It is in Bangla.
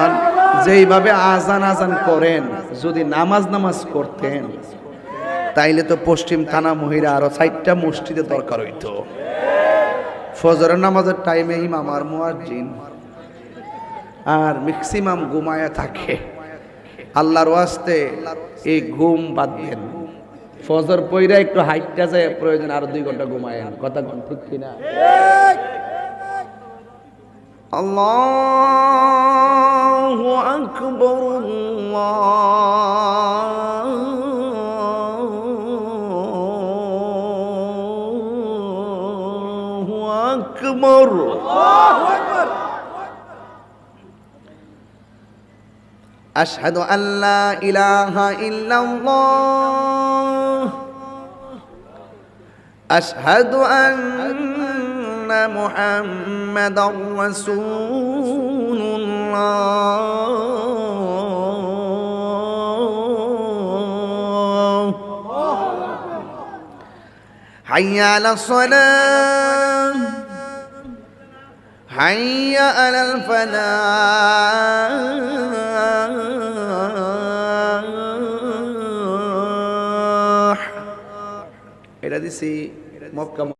আর যেইভাবে আজান আজান করেন যদি নামাজ করতেন তাইলে তো পশ্চিম থানা মহিলা আরো 4টা মসজিদে দরকার হইতো। ফজরের নামাজের টাইমে ইমাম আর মুয়াজ্জিন আর ম্যাক্সিমাম ঘুমায়া থাকে। আল্লাহর ওয়াস্তে এই ঘুম বাদ দেন। ফজর পইরা একটু হাইটটা যায়, প্রয়োজন আরো 2 ঘন্টা ঘুমায়েন। কথা কোন ঠিক কিনা? আল্লাহু আকবার, আল্লাহু আকবার। আশহাদু আল্লা ইলাহা ইল্লাল্লাহ, আশহাদু আন্না মুহাম্মাদার রাসূলুল্লাহ। হাইয়া আলাস সালাহ, হাইয়া আলাল ফালাহ। এটা দিছি মক্কা।